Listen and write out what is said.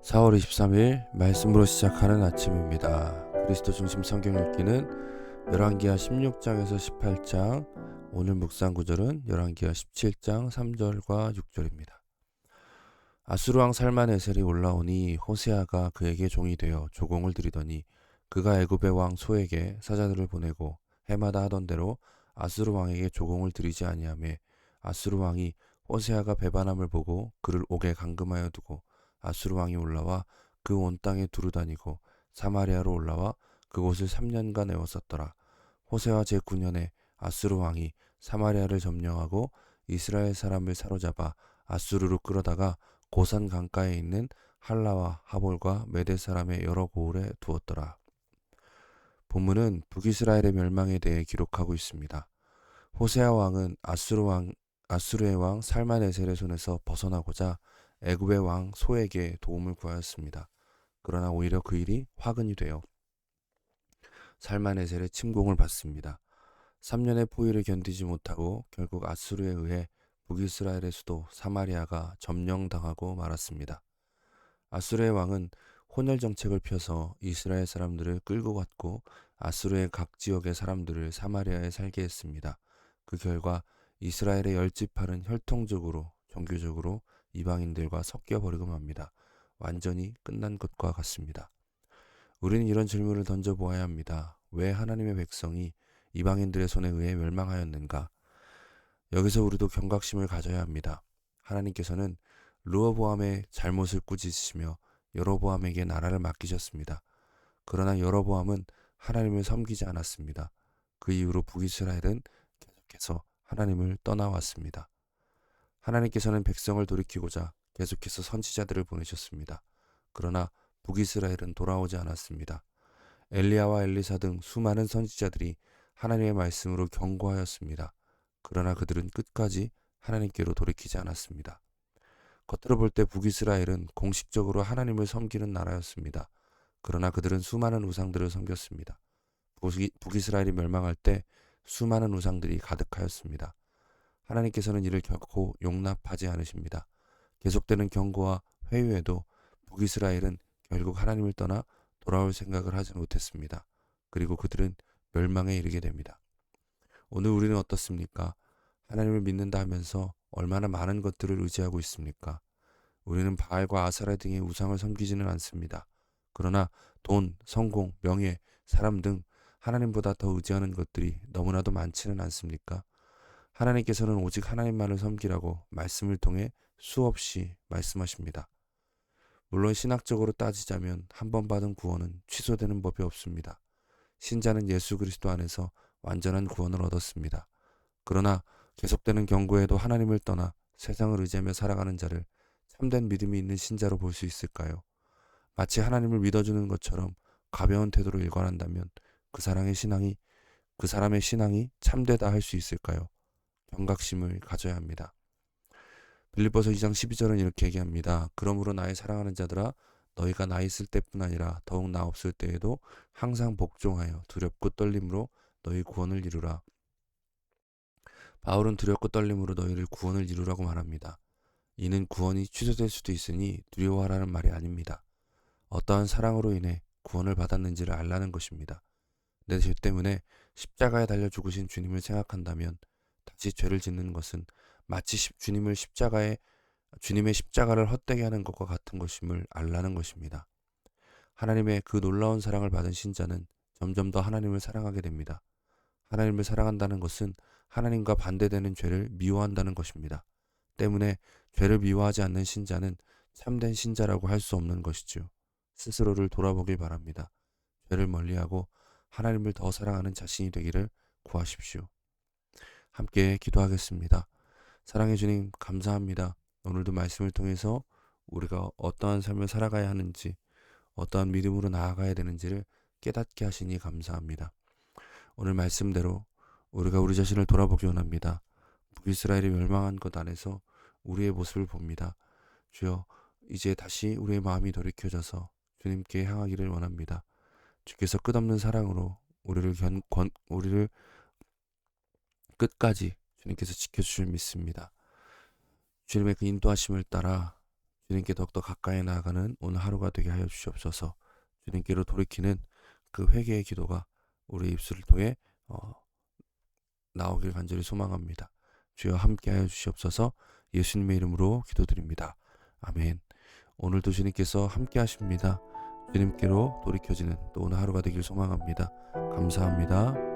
4월 23일 말씀으로 시작하는 아침입니다. 그리스도 중심 성경 읽기는 열왕기하 16장에서 18장, 오늘 묵상 구절은 열왕기하 17장 3절과 6절입니다. 아수르 왕 살만에셀이 올라오니 호세아가 그에게 종이 되어 조공을 드리더니 그가 애굽의 왕 소에게 사자들을 보내고 해마다 하던 대로 아수르 왕에게 조공을 드리지 아니하매 아수르 왕이 호세아가 배반함을 보고 그를 옥에 감금하여 두고 아수르 왕이 올라와 그 온 땅에 두루 다니고 사마리아로 올라와 그곳을 3년간 애웠었더라. 호세아 제9년에 아수르 왕이 사마리아를 점령하고 이스라엘 사람을 사로잡아 아수르로 끌어다가 고산 강가에 있는 할라와 하볼과 메대 사람의 여러 고을에 두었더라. 본문은 북이스라엘의 멸망에 대해 기록하고 있습니다. 호세아 왕은 아수르의 왕 살만에셀의 손에서 벗어나고자 애굽의 왕 소에게 도움을 구하였습니다. 그러나 오히려 그 일이 화근이 되어 살만에셀의 침공을 받습니다. 3년의 포위를 견디지 못하고 결국 아수르에 의해 북이스라엘의 수도 사마리아가 점령당하고 말았습니다. 아수르의 왕은 혼혈 정책을 펴서 이스라엘 사람들을 끌고 갔고 아수르의 각 지역의 사람들을 사마리아에 살게 했습니다. 그 결과 이스라엘의 10지파는 혈통적으로 종교적으로 이방인들과 섞여버리고 맙니다. 완전히 끝난 것과 같습니다. 우리는 이런 질문을 던져보아야 합니다. 왜 하나님의 백성이 이방인들의 손에 의해 멸망하였는가? 여기서 우리도 경각심을 가져야 합니다. 하나님께서는 르호보암의 잘못을 꾸짖으시며 여로보암에게 나라를 맡기셨습니다. 그러나 여로보암은 하나님을 섬기지 않았습니다. 그 이후로 북이스라엘은 계속해서 하나님을 떠나왔습니다. 하나님께서는 백성을 돌이키고자 계속해서 선지자들을 보내셨습니다. 그러나 북이스라엘은 돌아오지 않았습니다. 엘리야와 엘리사 등 수많은 선지자들이 하나님의 말씀으로 경고하였습니다. 그러나 그들은 끝까지 하나님께로 돌이키지 않았습니다. 겉으로 볼 때 북이스라엘은 공식적으로 하나님을 섬기는 나라였습니다. 그러나 그들은 수많은 우상들을 섬겼습니다. 북이스라엘이 멸망할 때 수많은 우상들이 가득하였습니다. 하나님께서는 이를 결코 용납하지 않으십니다. 계속되는 경고와 회유에도 북이스라엘은 결국 하나님을 떠나 돌아올 생각을 하지 못했습니다. 그리고 그들은 멸망에 이르게 됩니다. 오늘 우리는 어떻습니까? 하나님을 믿는다 하면서 얼마나 많은 것들을 의지하고 있습니까? 우리는 바알과 아사라 등의 우상을 섬기지는 않습니다. 그러나 돈, 성공, 명예, 사람 등 하나님보다 더 의지하는 것들이 너무나도 많지는 않습니까? 하나님께서는 오직 하나님만을 섬기라고 말씀을 통해 수없이 말씀하십니다. 물론 신학적으로 따지자면 한 번 받은 구원은 취소되는 법이 없습니다. 신자는 예수 그리스도 안에서 완전한 구원을 얻었습니다. 그러나 계속되는 경고에도 하나님을 떠나 세상을 의지하며 살아가는 자를 참된 믿음이 있는 신자로 볼 수 있을까요? 마치 하나님을 믿어주는 것처럼 가벼운 태도로 일관한다면 그 사람의 신앙이 참되다 할 수 있을까요? 경각심을 가져야 합니다. 빌립보서 2장 12절은 이렇게 얘기합니다. 그러므로 나의 사랑하는 자들아 너희가 나 있을 때뿐 아니라 더욱 나 없을 때에도 항상 복종하여 두렵고 떨림으로 너희 구원을 이루라. 바울은 두렵고 떨림으로 너희를 구원을 이루라고 말합니다. 이는 구원이 취소될 수도 있으니 두려워하라는 말이 아닙니다. 어떠한 사랑으로 인해 구원을 받았는지를 알라는 것입니다. 내 죄 때문에 십자가에 달려 죽으신 주님을 생각한다면 다시 죄를 짓는 것은 마치 주님의 십자가를 헛되게 하는 것과 같은 것임을 알라는 것입니다. 하나님의 그 놀라운 사랑을 받은 신자는 점점 더 하나님을 사랑하게 됩니다. 하나님을 사랑한다는 것은 하나님과 반대되는 죄를 미워한다는 것입니다. 때문에 죄를 미워하지 않는 신자는 참된 신자라고 할 수 없는 것이죠. 스스로를 돌아보길 바랍니다. 죄를 멀리하고 하나님을 더 사랑하는 자신이 되기를 구하십시오. 함께 기도하겠습니다. 사랑해 주님 감사합니다. 오늘도 말씀을 통해서 우리가 어떠한 삶을 살아가야 하는지, 어떠한 믿음으로 나아가야 되는지를 깨닫게 하시니 감사합니다. 오늘 말씀대로 우리가 우리 자신을 돌아보기 원합니다. 북이스라엘이 멸망한 것 안에서 우리의 모습을 봅니다. 주여, 이제 다시 우리의 마음이 돌이켜져서 주님께 향하기를 원합니다. 주께서 끝없는 사랑으로 우리를 끝까지 주님께서 지켜주실 믿습니다. 주님의 그 인도하심을 따라 주님께 더욱더 가까이 나아가는 오늘 하루가 되게 하여 주시옵소서. 주님께로 돌이키는 그 회개의 기도가 우리 입술을 통해 나오길 간절히 소망합니다. 주여 함께하여 주시옵소서. 예수님의 이름으로 기도드립니다. 아멘. 오늘도 주님께서 함께하십니다. 주님께로 돌이켜지는 또 오늘 하루가 되길 소망합니다. 감사합니다.